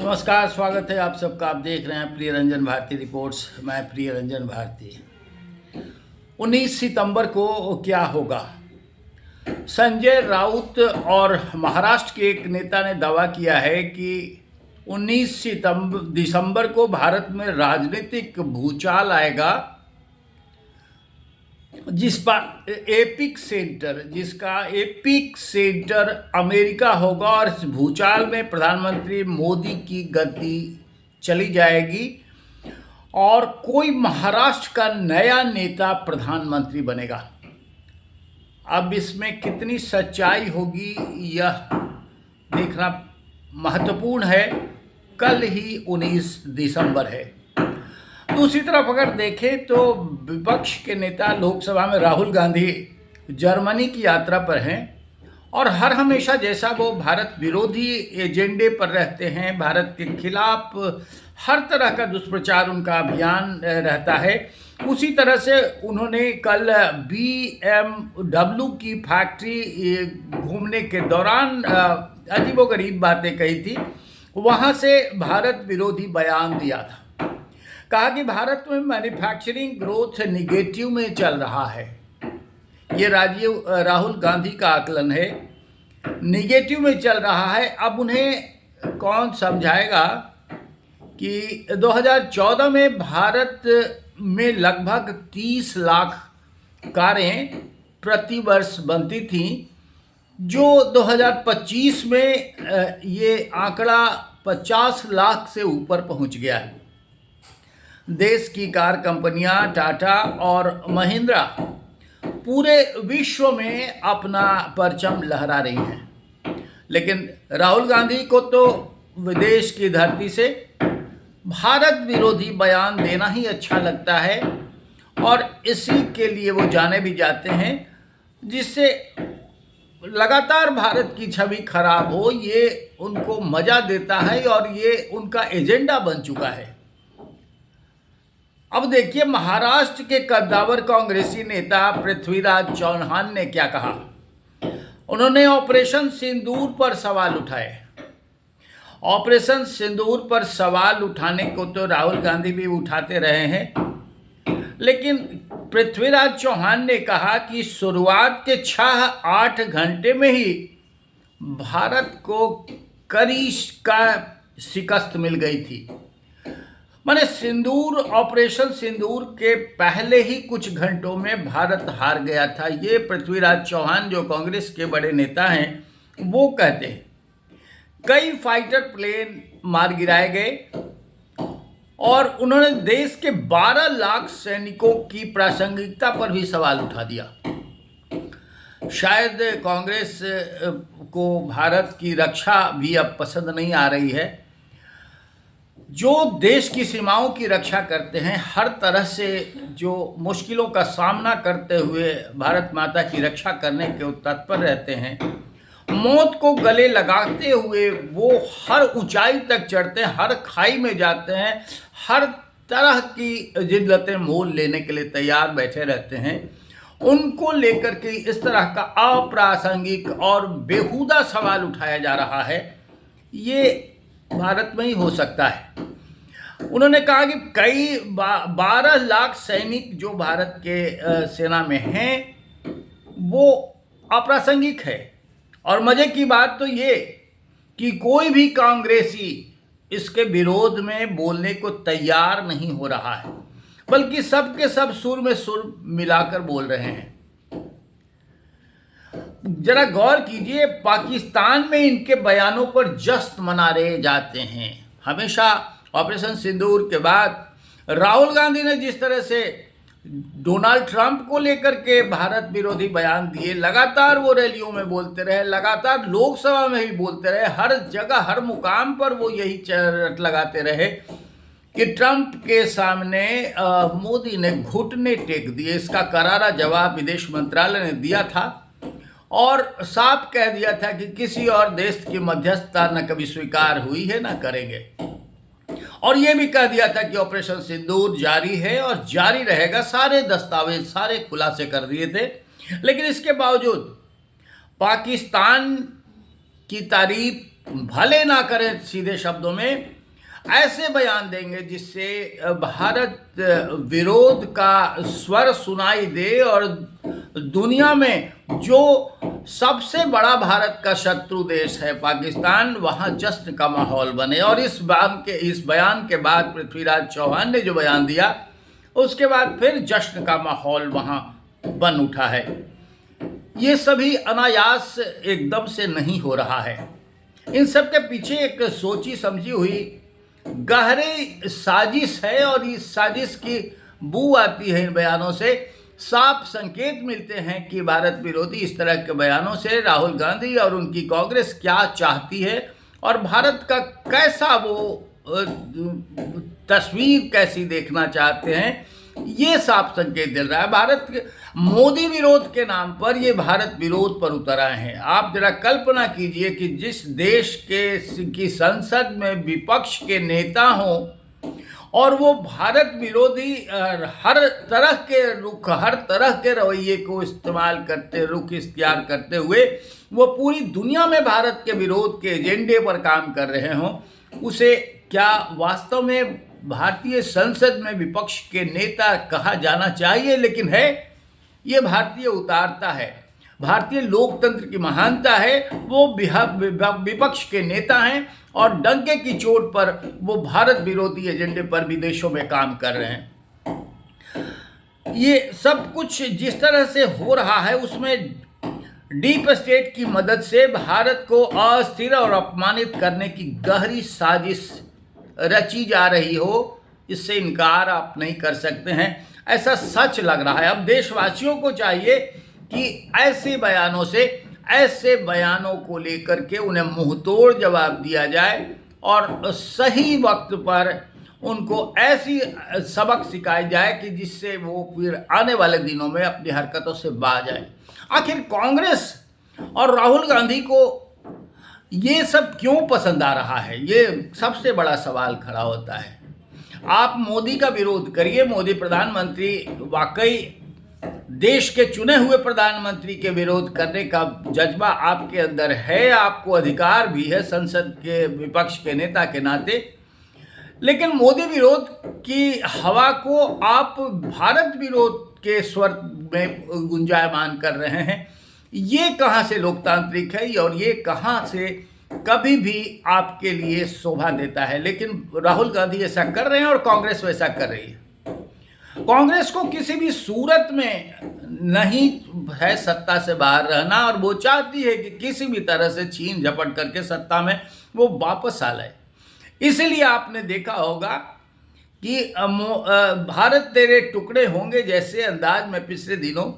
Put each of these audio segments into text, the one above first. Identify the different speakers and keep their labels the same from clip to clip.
Speaker 1: नमस्कार, स्वागत है आप सबका। आप देख रहे हैं प्रिय रंजन भारती रिपोर्ट्स। मैं प्रिय रंजन भारती। 19 सितंबर को क्या होगा? संजय राउत और महाराष्ट्र के एक नेता ने दावा किया है कि 19 दिसंबर को भारत में राजनीतिक भूचाल आएगा, जिसका एपिक सेंटर अमेरिका होगा और इस भूचाल में प्रधानमंत्री मोदी की गद्दी चली जाएगी और कोई महाराष्ट्र का नया नेता प्रधानमंत्री बनेगा। अब इसमें कितनी सच्चाई होगी यह देखना महत्वपूर्ण है। कल ही 19 दिसंबर है। दूसरी तरफ अगर देखें तो विपक्ष के नेता लोकसभा में राहुल गांधी जर्मनी की यात्रा पर हैं और हर हमेशा जैसा वो भारत विरोधी एजेंडे पर रहते हैं, भारत के खिलाफ हर तरह का दुष्प्रचार उनका अभियान रहता है, उसी तरह से उन्होंने कल BMW की फैक्ट्री घूमने के दौरान अजीबोगरीब बातें कही थी। वहाँ से भारत विरोधी बयान दिया था। कहा कि भारत में मैन्युफैक्चरिंग ग्रोथ निगेटिव में चल रहा है। ये राहुल गांधी का आकलन है, निगेटिव में चल रहा है। अब उन्हें कौन समझाएगा कि 2014 में भारत में लगभग 30 लाख कारें प्रति वर्ष बनती थीं, जो 2025 में ये आंकड़ा 50 लाख से ऊपर पहुंच गया है। देश की कार कंपनियां टाटा और महिंद्रा पूरे विश्व में अपना परचम लहरा रही हैं, लेकिन राहुल गांधी को तो विदेश की धरती से भारत विरोधी बयान देना ही अच्छा लगता है और इसी के लिए वो जाने भी जाते हैं, जिससे लगातार भारत की छवि खराब हो ये उनको मजा देता है और ये उनका एजेंडा बन चुका है। अब देखिए, महाराष्ट्र के कद्दावर कांग्रेसी नेता पृथ्वीराज चौहान ने क्या कहा। उन्होंने ऑपरेशन सिंदूर पर सवाल उठाए। ऑपरेशन सिंदूर पर सवाल उठाने को तो राहुल गांधी भी उठाते रहे हैं, लेकिन पृथ्वीराज चौहान ने कहा कि शुरुआत के 6-8 घंटे में ही भारत को कड़ी का शिकस्त मिल गई थी। माने ऑपरेशन सिंदूर के पहले ही कुछ घंटों में भारत हार गया था। ये पृथ्वीराज चौहान जो कांग्रेस के बड़े नेता हैं वो कहते हैं। कई फाइटर प्लेन मार गिराए गए और उन्होंने देश के 12 लाख सैनिकों की प्रासंगिकता पर भी सवाल उठा दिया। शायद कांग्रेस को भारत की रक्षा भी अब पसंद नहीं आ रही है। जो देश की सीमाओं की रक्षा करते हैं, हर तरह से जो मुश्किलों का सामना करते हुए भारत माता की रक्षा करने के तत्पर रहते हैं, मौत को गले लगाते हुए वो हर ऊंचाई तक चढ़ते हैं, हर खाई में जाते हैं, हर तरह की जिद्दतें मोल लेने के लिए तैयार बैठे रहते हैं। उनको लेकर के इस तरह का अप्रासंगिक और बेहुदा सवाल उठाया जा रहा है, ये भारत में ही हो सकता है। उन्होंने कहा कि कई 12 लाख सैनिक जो भारत के सेना में हैं वो अप्रासंगिक है। और मजे की बात तो ये कि कोई भी कांग्रेसी इसके विरोध में बोलने को तैयार नहीं हो रहा है, बल्कि सब के सब सुर में सुर मिलाकर बोल रहे हैं। जरा गौर कीजिए, पाकिस्तान में इनके बयानों पर जश्न मना रहे जाते हैं। हमेशा ऑपरेशन सिंदूर के बाद राहुल गांधी ने जिस तरह से डोनाल्ड ट्रंप को लेकर के भारत विरोधी बयान दिए, लगातार वो रैलियों में बोलते रहे, लगातार लोकसभा में भी बोलते रहे, हर जगह हर मुकाम पर वो यही रट लगाते रहे कि ट्रंप के सामने मोदी ने घुटने टेक दिए। इसका करारा जवाब विदेश मंत्रालय ने दिया था और साफ कह दिया था कि किसी और देश की मध्यस्थता न कभी स्वीकार हुई है न करेंगे। और ये भी कह दिया था कि ऑपरेशन सिंदूर जारी है और जारी रहेगा। सारे दस्तावेज सारे खुलासे कर दिए थे, लेकिन इसके बावजूद पाकिस्तान की तारीफ भले ना करें सीधे शब्दों में, ऐसे बयान देंगे जिससे भारत विरोध का स्वर सुनाई दे और दुनिया में जो सबसे बड़ा भारत का शत्रु देश है पाकिस्तान, वहां जश्न का माहौल बने। और इस बयान के बाद पृथ्वीराज चौहान ने जो बयान दिया, उसके बाद फिर जश्न का माहौल वहां बन उठा है। ये सभी अनायास एकदम से नहीं हो रहा है। इन सब के पीछे एक सोची समझी हुई गहरी साजिश है और इस साजिश की बू आती है इन बयानों से। साफ संकेत मिलते हैं कि भारत विरोधी इस तरह के बयानों से राहुल गांधी और उनकी कांग्रेस क्या चाहती है और भारत का कैसा वो तस्वीर कैसी देखना चाहते हैं, ये साफ संकेत दे रहा है। भारत के मोदी विरोध के नाम पर ये भारत विरोध पर उतर आए हैं। आप जरा कल्पना कीजिए कि जिस देश की संसद में विपक्ष के नेता हों और वो भारत विरोधी हर तरह के रवैये को रुख इख्तियार करते हुए वो पूरी दुनिया में भारत के विरोध के एजेंडे पर काम कर रहे हों, उसे क्या वास्तव में भारतीय संसद में विपक्ष के नेता कहा जाना चाहिए? लेकिन है, ये भारतीय उदारता है, भारतीय लोकतंत्र की महानता है। वो विपक्ष के नेता हैं और डंके की चोट पर वो भारत विरोधी एजेंडे पर विदेशों में काम कर रहे हैं। ये सब कुछ जिस तरह से हो रहा है उसमें डीप स्टेट की मदद से भारत को अस्थिर और अपमानित करने की गहरी साजिश रची जा रही हो, इससे इनकार आप नहीं कर सकते हैं। ऐसा सच लग रहा है। अब देशवासियों को चाहिए कि ऐसे बयानों को लेकर के उन्हें मुंहतोड़ जवाब दिया जाए और सही वक्त पर उनको ऐसी सबक सिखाई जाए कि जिससे वो फिर आने वाले दिनों में अपनी हरकतों से बाज आए। आखिर कांग्रेस और राहुल गांधी को ये सब क्यों पसंद आ रहा है, ये सबसे बड़ा सवाल खड़ा होता है। आप मोदी का विरोध करिए, मोदी प्रधानमंत्री वाकई देश के चुने हुए प्रधानमंत्री के विरोध करने का जज्बा आपके अंदर है, आपको अधिकार भी है संसद के विपक्ष के नेता के नाते। लेकिन मोदी विरोध की हवा को आप भारत विरोध के स्वर में गुंजायमान कर रहे हैं। ये कहाँ से लोकतांत्रिक है और ये कहाँ से कभी भी आपके लिए शोभा देता है? लेकिन राहुल गांधी ऐसा कर रहे हैं और कांग्रेस वैसा कर रही है। कांग्रेस को किसी भी सूरत में नहीं है सत्ता से बाहर रहना और वो चाहती है कि किसी भी तरह से छीन झपट करके सत्ता में वो वापस आ जाए। इसलिए आपने देखा होगा कि भारत तेरे टुकड़े होंगे जैसे अंदाज में पिछले दिनों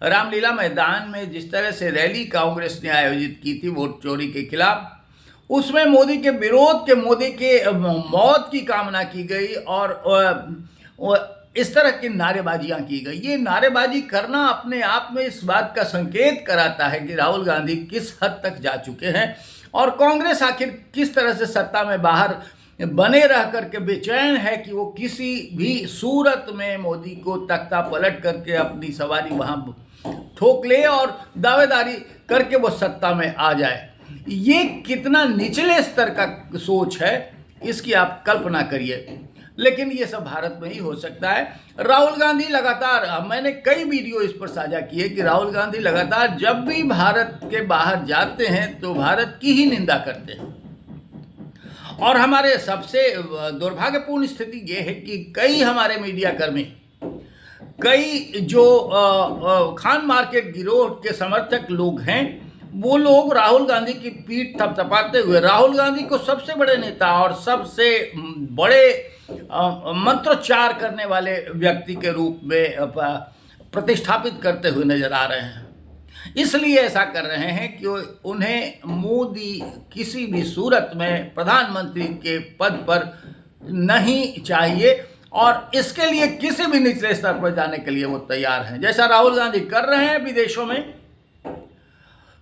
Speaker 1: रामलीला मैदान में जिस तरह से रैली कांग्रेस ने आयोजित की थी वोट चोरी के खिलाफ, उसमें मोदी के मौत की कामना की गई और इस तरह की नारेबाजियां की गई। ये नारेबाजी करना अपने आप में इस बात का संकेत कराता है कि राहुल गांधी किस हद तक जा चुके हैं और कांग्रेस आखिर किस तरह से सत्ता में बाहर बने रह करके बेचैन है कि वो किसी भी सूरत में मोदी को तख्ता पलट करके अपनी सवारी वहां ठोक ले और दावेदारी करके वो सत्ता में आ जाए। ये कितना निचले स्तर का सोच है, इसकी आप कल्पना करिए। लेकिन ये सब भारत में ही हो सकता है। राहुल गांधी लगातार, मैंने कई वीडियो इस पर साझा किए कि राहुल गांधी लगातार जब भी भारत के बाहर जाते हैं तो भारत की ही निंदा करते हैं। और हमारे सबसे दुर्भाग्यपूर्ण स्थिति ये है कि कई हमारे मीडिया कर्मी, कई जो खान मार्केट गिरोह के समर्थक लोग हैं, वो लोग राहुल गांधी की पीठ थपथपाते हुए राहुल गांधी को सबसे बड़े नेता और सबसे बड़े मंत्रोच्चार करने वाले व्यक्ति के रूप में प्रतिष्ठापित करते हुए नजर आ रहे हैं। इसलिए ऐसा कर रहे हैं कि उन्हें मोदी किसी भी सूरत में प्रधानमंत्री के पद पर नहीं चाहिए और इसके लिए किसी भी निचले स्तर पर जाने के लिए वो तैयार हैं, जैसा राहुल गांधी कर रहे हैं।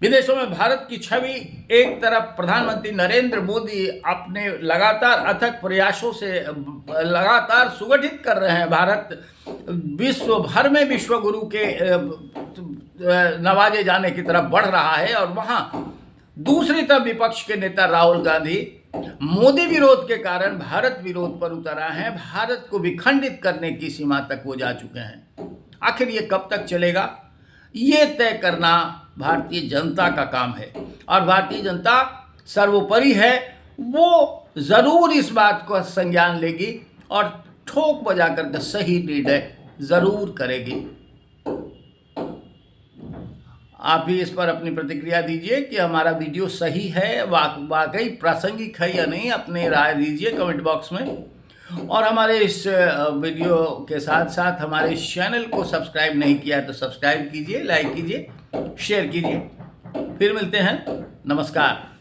Speaker 1: विदेशों में भारत की छवि एक तरफ प्रधानमंत्री नरेंद्र मोदी अपने लगातार अथक प्रयासों से लगातार सुगठित कर रहे हैं। भारत विश्व भर में विश्व गुरु के नवाजे जाने की तरफ बढ़ रहा है और वहाँ दूसरी तरफ विपक्ष के नेता राहुल गांधी मोदी विरोध के कारण भारत विरोध पर उतर आए हैं। भारत को विखंडित करने की सीमा तक वो जा चुके हैं। आखिर ये कब तक चलेगा, ये तय करना भारतीय जनता का काम है और भारतीय जनता सर्वोपरि है। वो ज़रूर इस बात को संज्ञान लेगी और ठोक बजा करके सही निर्णय ज़रूर करेगी। आप भी इस पर अपनी प्रतिक्रिया दीजिए कि हमारा वीडियो सही है, वाकई प्रासंगिक है या नहीं। अपनी राय दीजिए कमेंट बॉक्स में। और हमारे इस वीडियो के साथ साथ हमारे इस चैनल को सब्सक्राइब नहीं किया तो सब्सक्राइब कीजिए, लाइक कीजिए, शेयर कीजिए। फिर मिलते हैं। नमस्कार।